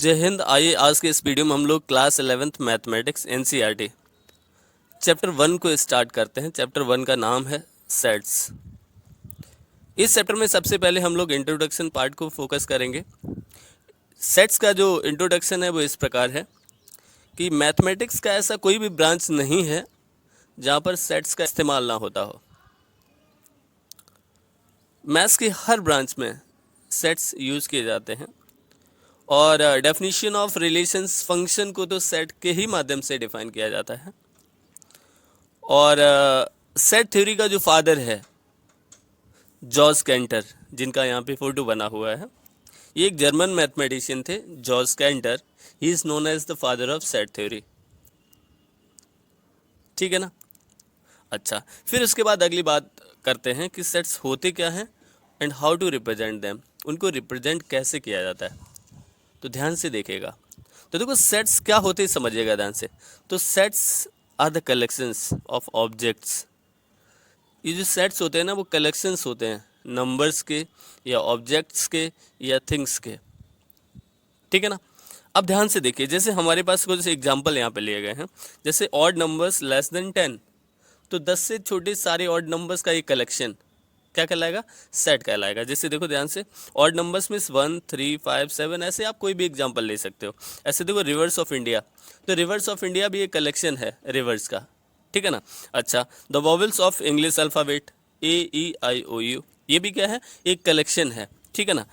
जय हिंद। आइए आज के इस वीडियो में हम लोग class 11th mathematics NCERT chapter 1 को स्टार्ट करते हैं। चैप्टर 1 का नाम है सेट्स। इस चैप्टर में सबसे पहले हम लोग इंट्रोडक्शन पार्ट को फोकस करेंगे। सेट्स का जो इंट्रोडक्शन है वो इस प्रकार है कि मैथमेटिक्स का ऐसा कोई भी ब्रांच नहीं है जहाँ पर सेट्स का इस्तेमाल ना होता हो। मैथ्स की हर ब्रांच में सेट्स यूज़ किए जाते हैं और डेफिनेशन ऑफ रिलेशंस फंक्शन को तो सेट के ही माध्यम से डिफाइन किया जाता है। और सेट थ्योरी का जो फादर है जॉर्ज कैंटर, जिनका यहाँ पे फोटो बना हुआ है, ये एक जर्मन मैथमेटिशियन थे। George Cantor, he is known as the father of set theory. ठीक है ना। अच्छा, फिर उसके बाद अगली बात करते हैं कि सेट्स होते क्या हैं and how to represent them, उनको रिप्रेजेंट कैसे किया जाता है। तो ध्यान से देखिएगा। तो देखो सेट्स क्या होते हैं समझिएगा ध्यान से। तो sets are the collections of objects. ये जो सेट्स होते हैं ना वो कलेक्शंस होते हैं नंबर्स के या ऑब्जेक्ट्स के या थिंग्स के। ठीक है ना। अब ध्यान से देखिए, जैसे हमारे पास कुछ एग्जांपल यहाँ पे लिए गए हैं। जैसे ऑड नंबर्स लेस देन 10, तो 10 से छोटे सारे ऑड नंबर्स का एक कलेक्शन क्या कहलाएगा? सेट कहलाएगा। जैसे देखो ध्यान से, ऑड नंबर्स मीन्स 1, 3, 5, 7, ऐसे आप कोई भी एग्जांपल ले सकते हो। ऐसे देखो रिवर्स ऑफ इंडिया, तो रिवर्स ऑफ इंडिया भी एक कलेक्शन है रिवर्स का। ठीक है ना। अच्छा, the vowels of English alphabet AEIOU, ये भी क्या है? एक कलेक्शन है। ठीक है ना।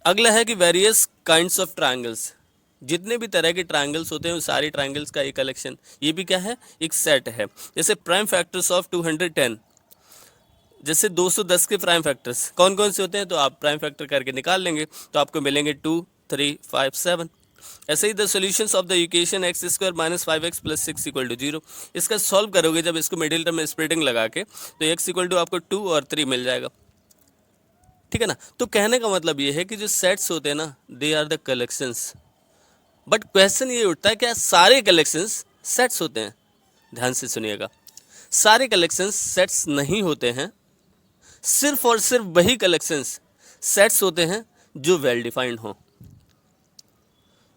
अगला है कि वेरियस काइंड्स ऑफ ट्रायंगल्स, जितने भी तरह के ट्रायंगल्स होते हैं वो सारे ट्रायंगल्स का एक कलेक्शन, ये भी क्या है? एक सेट है। जैसे प्राइम फैक्टर्स ऑफ 210, जैसे 210 के प्राइम फैक्टर्स कौन कौन से होते हैं, तो आप प्राइम फैक्टर करके निकाल लेंगे तो आपको मिलेंगे 2, 3, 5, 7। ऐसे ही the solutions of the equation x square minus 5x plus 6 equal to 0, इसका सॉल्व करोगे जब इसको मिडिल टर्म में स्प्लिटिंग लगा के, तो x इक्वल टू आपको 2 और 3 मिल जाएगा। ठीक है ना। तो कहने का मतलब ये है कि जो सेट्स होते हैं ना, they are the collections. But question ये उठता है क्या सारे कलेक्शंस सेट्स होते हैं? ध्यान से सुनिएगा, सारे कलेक्शंस सेट्स नहीं होते हैं। सिर्फ और सिर्फ वही कलेक्शंस सेट्स होते हैं जो वेल डिफाइंड हो।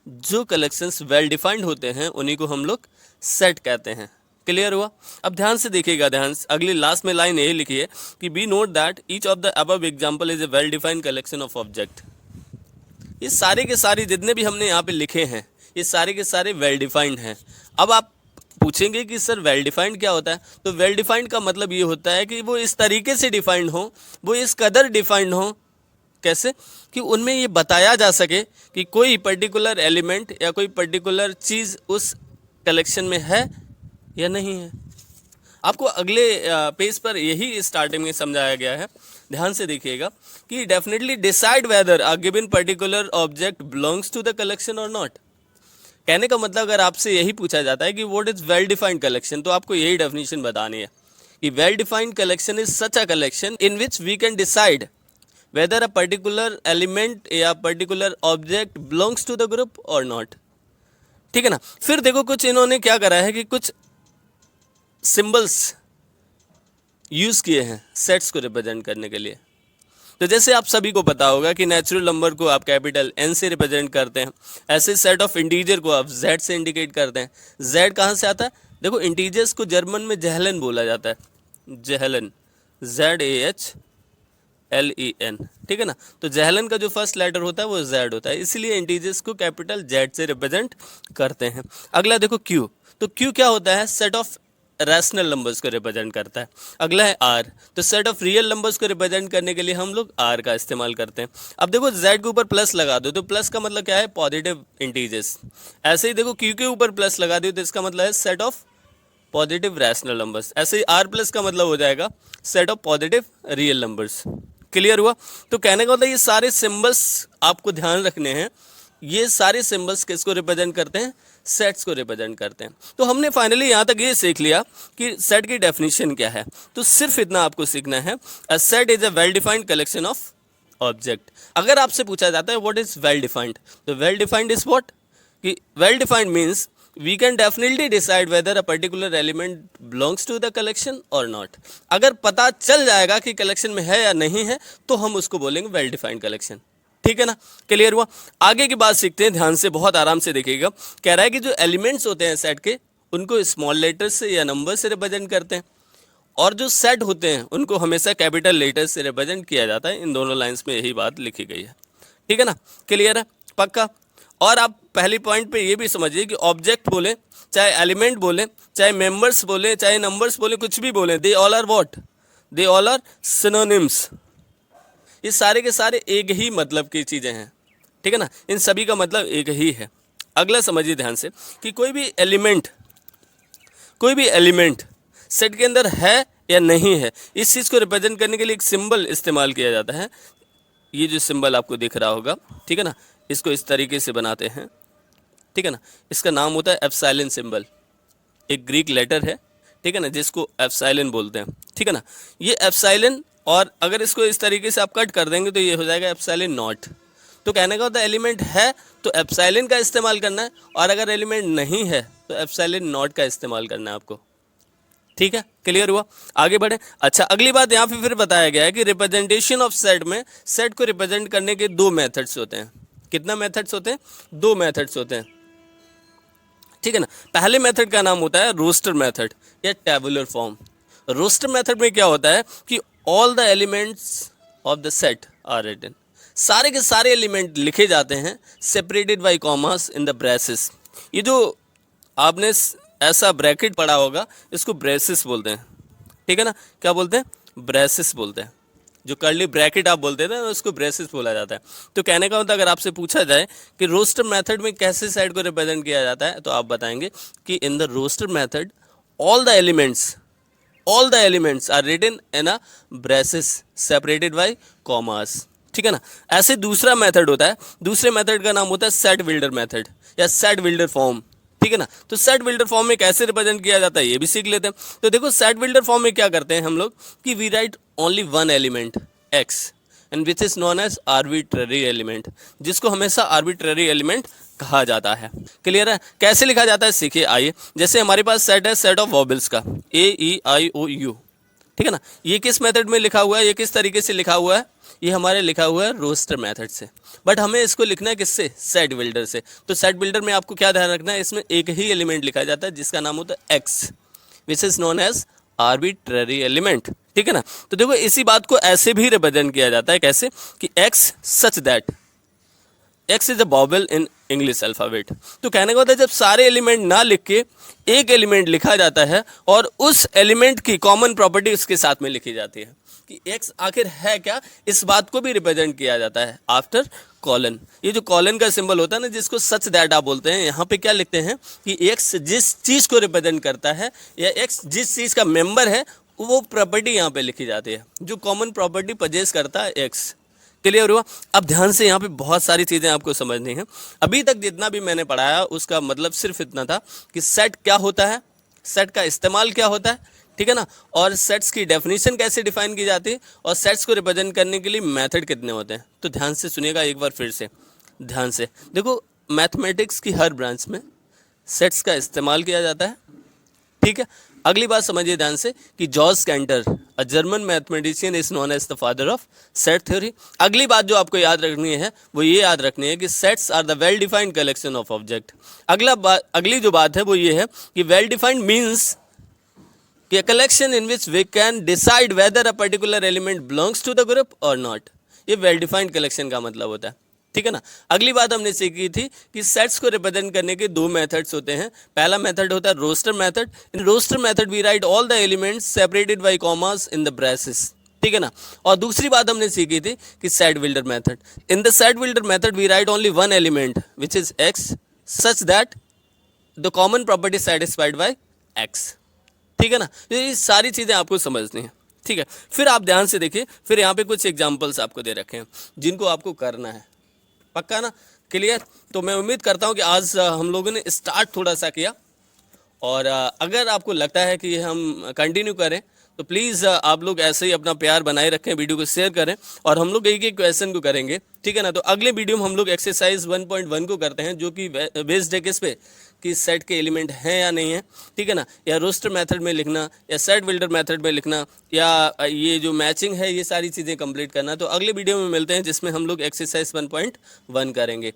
जो कलेक्शंस वेल डिफाइंड होते हैं उन्हीं को हम लोग सेट कहते हैं। क्लियर हुआ? अब ध्यान से देखिएगा, ध्यान से अगली लास्ट में लाइन यही लिखी है कि be note that each of the above example is a well defined collection of object. ये सारे के सारे जितने भी हमने यहाँ पे लिखे हैं, ये सारे के सारे वेल डिफाइंड हैं। अब आप पूछेंगे कि सर वेल डिफाइंड क्या होता है? तो वेल डिफाइंड का मतलब ये होता है कि वो इस तरीके से डिफाइंड हो, वो इस कदर डिफाइंड हो। कैसे? कि उनमें ये बताया जा सके कि कोई पर्टिकुलर एलिमेंट या कोई पर्टिकुलर चीज़ उस कलेक्शन में है या नहीं है। आपको अगले पेज पर यही स्टार्टिंग में समझाया गया है। ध्यान से देखिएगा कि definitely decide whether a given particular object belongs to the collection or not. कहने का मतलब अगर आपसे यही पूछा जाता है कि what is well defined collection, तो आपको यही डेफिनेशन बतानी है कि well defined collection is such a collection in which we can decide whether a particular element या particular object belongs to the group और नॉट। ठीक है ना। फिर देखो कुछ इन्होंने क्या करा है कि कुछ सिंबल्स यूज किए हैं सेट्स को रिप्रेजेंट करने के लिए। तो जैसे आप सभी को पता होगा कि नेचुरल नंबर को आप कैपिटल N से रिप्रेजेंट करते हैं, ऐसे सेट ऑफ इंटीजर को आप Z से इंडिकेट करते हैं। Z कहाँ से आता है? देखो इंटीजर्स को जर्मन में जहलन बोला जाता है, जहलन, ZAHLEN। ठीक है ना। तो जहलन का जो फर्स्ट लेटर होता है वो Z होता है, इसलिए इंटीजर्स को कैपिटल Z से रिप्रेजेंट करते हैं। अगला देखो Q, तो Q क्या होता है? सेट ऑफ रैशनल नंबर्स को रिप्रेजेंट करता है। अगला है R, तो सेट ऑफ रियल नंबर्स को रिप्रेजेंट करने के लिए हम लोग R का इस्तेमाल करते हैं। अब देखो Z के ऊपर प्लस लगा दो तो प्लस का मतलब क्या है? Positive integers. ऐसे ही देखो Q के ऊपर प्लस लगा दो तो इसका मतलब है set of positive rational numbers. ऐसे ही R प्लस का मतलब हो जाएगा set of positive real numbers. Clear हुआ? तो कहने का मतलब ये सारे सिंबल्स आपको ध्यान रखने हैं। ये सारे सिंबल्स किसको रिप्रेजेंट करते हैं? सेट्स को रिप्रेजेंट करते हैं। तो हमने फाइनली यहाँ तक ये सीख लिया कि सेट की डेफिनेशन क्या है। तो सिर्फ इतना आपको सीखना है, a set is a well defined collection of object. अगर आपसे पूछा जाता है व्हाट इज वेल डिफाइंड, तो वेल डिफाइंड इज व्हाट, कि well defined means we can definitely decide whether a particular element belongs to the collection or not. अगर पता चल जाएगा कि कलेक्शन में है या नहीं है तो हम उसको बोलेंगे वेल डिफाइंड कलेक्शन। ठीक है ना, क्लियर हुआ। आगे की बात सीखते हैं, ध्यान से बहुत आराम से देखिएगा। कह रहा है कि जो एलिमेंट्स होते हैं सेट के, उनको स्मॉल लेटर से या नंबर से रिप्रेजेंट करते हैं, और जो सेट होते हैं उनको हमेशा कैपिटल लेटर से रिप्रेजेंट किया जाता है। इन दोनों लाइंस में यही बात लिखी गई है, ठीक है ना, क्लियर है, पक्का। और आप पहली पॉइंट पे ये भी समझिए कि ऑब्जेक्ट बोले, चाहे एलिमेंट बोले, चाहे मेंबर्स बोले, चाहे नंबर्स बोले, कुछ भी बोले, they all are what, they all are synonyms. ये सारे के सारे एक ही मतलब की चीज़ें हैं, ठीक है ना, इन सभी का मतलब एक ही है। अगला समझिए ध्यान से कि कोई भी एलिमेंट सेट के अंदर है या नहीं है, इस चीज़ को रिप्रेजेंट करने के लिए एक सिंबल इस्तेमाल किया जाता है। ये जो सिंबल आपको दिख रहा होगा, ठीक है ना, इसको इस तरीके से बनाते हैं, ठीक है ना, इसका नाम होता है एप्सिलॉन सिंबल। एक ग्रीक लेटर है, ठीक है ना, जिसको एप्सिलॉन बोलते हैं, ठीक है ना। ये एप्सिलॉन, और अगर इसको इस तरीके से आप कट कर देंगे तो ये हो जाएगा एप्सिलॉन नॉट। तो कहने का होता है एलिमेंट है तो एप्सिलॉन का इस्तेमाल करना है, और अगर एलिमेंट नहीं है तो एप्सिलॉन नॉट का इस्तेमाल करना है आपको, ठीक है, क्लियर हुआ। आगे बढ़े। अच्छा, अगली बात यहाँ पे फिर बताया गया है कि रिप्रेजेंटेशन ऑफ सेट में सेट को रिप्रेजेंट करने के दो मेथड्स होते हैं। कितना मेथड्स होते हैं? दो मेथड्स होते हैं, ठीक है ना। पहले मेथड का नाम होता है रोस्टर मेथड या टेबुलर फॉर्म। रोस्टर मेथड में क्या होता है कि all the elements of the set are written, सारे के सारे एलिमेंट लिखे जाते हैं separated by commas in the braces. ये जो आपने ऐसा ब्रैकेट पढ़ा होगा, इसको ब्रेसेस बोलते हैं, ठीक है ना। क्या बोलते हैं? ब्रेसेस बोलते हैं। जो कर्ली ब्रैकेट आप बोलते थे उसको ब्रेसेस बोला जाता है। तो कहने का मतलब अगर आपसे पूछा जाए कि रोस्टर मेथड में कैसे सेट को रिप्रेजेंट किया जाता है, तो आप बताएंगे कि in the roster method all the elements are written in a braces separated by commas, ठीक है ना। ऐसे दूसरा मेथड होता है, दूसरे मेथड का नाम होता है सेट बिल्डर मेथड या सेट बिल्डर फॉर्म, ठीक है ना। तो सेट बिल्डर फॉर्म में कैसे रिप्रेजेंट किया जाता है ये भी सीख लेते हैं। तो देखो, सेट बिल्डर फॉर्म में क्या करते हैं हम लोग कि we write only one element x and which is known as arbitrary element, जिसको हमेशा आर्बिट्ररी एलिमेंट कहा जाता है। क्लियर है? कैसे लिखा जाता है सीखिए, आइए। जैसे हमारे पास सेट है, सेट ऑफ वॉबल्स का AEIOU, ठीक है ना। ये किस मेथड में लिखा हुआ है, ये किस तरीके से लिखा हुआ है? ये हमारे लिखा हुआ है रोस्टर मेथड से, बट हमें इसको लिखना है किससे? सेट बिल्डर से। तो सेट बिल्डर में आपको क्या ध्यान रखना है, इसमें एक ही एलिमेंट लिखा जाता है जिसका नाम होता है x, which is known as arbitrary element, ठीक है ना। तो देखो, इसी बात को ऐसे भी रिप्रेजेंट किया जाता है, कैसे कि x such that x is a vowel in English alphabet. तो कहने का होता है जब सारे एलिमेंट ना लिख के एक एलिमेंट लिखा जाता है और उस एलिमेंट की कॉमन प्रॉपर्टी उसके साथ में लिखी जाती है कि एक्स आखिर है क्या, इस बात को भी रिप्रेजेंट किया जाता है आफ्टर कॉलन। ये जो कॉलन का सिंबल होता है ना, जिसको सच दैट आप बोलते हैं, यहाँ पे क्या लिखते हैं कि एक्स जिस चीज़ को रिप्रेजेंट करता है या एक्स जिस चीज़ का मेंबर है, वो प्रॉपर्टी यहाँ पे लिखी जाती है, जो कॉमन प्रॉपर्टी पजेस करता है एक्स। क्लियर हुआ? अब ध्यान से, यहाँ पे बहुत सारी चीज़ें आपको समझनी है। अभी तक जितना भी मैंने पढ़ाया उसका मतलब सिर्फ इतना था कि सेट क्या होता है, सेट का इस्तेमाल क्या होता है, ठीक है ना, और सेट्स की डेफिनेशन कैसे डिफाइन की जाती है, और सेट्स को रिप्रेजेंट करने के लिए मेथड कितने होते हैं। तो ध्यान से सुनिएगा एक बार फिर से, ध्यान से देखो। मैथमेटिक्स की हर ब्रांच में सेट्स का इस्तेमाल किया जाता है, ठीक है। अगली बात समझिए ध्यान से कि George Cantor, a German mathematician, is known as the father of set theory. अगली बात जो आपको याद रखनी है वो ये याद रखनी है कि sets are the well defined collection of object. अगली जो बात है वो ये है कि वेल डिफाइंड मीन्स कि a collection in which we can decide whether a particular element belongs to the group or not। ये वेल डिफाइंड कलेक्शन का मतलब होता है, ठीक है ना। अगली बात हमने सीखी थी कि सेट्स को रिप्रेजेंट करने के दो मेथड्स होते हैं। पहला मेथड होता है roster method. In roster method we write all the elements separated by commas in the braces, ठीक है ना। और दूसरी बात हमने सीखी थी कि set builder method. In the set builder method we write only one element which is x such that the common property satisfied by x, ठीक है ना। ये सारी चीज़ें आपको समझनी है, ठीक है। फिर आप ध्यान से देखिए, फिर यहाँ पे कुछ एग्जांपल्स आपको दे रखे हैं जिनको आपको करना है, पक्का ना, क्लियर। तो मैं उम्मीद करता हूँ कि आज हम लोगों ने स्टार्ट थोड़ा सा किया, और अगर आपको लगता है कि हम कंटिन्यू करें तो प्लीज़ आप लोग ऐसे ही अपना प्यार बनाए रखें, वीडियो को शेयर करें और हम लोग एक एक क्वेश्चन को करेंगे, ठीक है ना। तो अगले वीडियो में हम लोग एक्सरसाइज 1.1 को करते हैं, जो कि बेस्ड है किस पे, कि सेट के एलिमेंट हैं या नहीं है, ठीक है ना, या रोस्टर मेथड में लिखना या सेट बिल्डर मेथड में लिखना, या ये जो मैचिंग है, ये सारी चीज़ें कंप्लीट करना। तो अगले वीडियो में मिलते हैं जिसमें हम लोग एक्सरसाइज 1.1 करेंगे।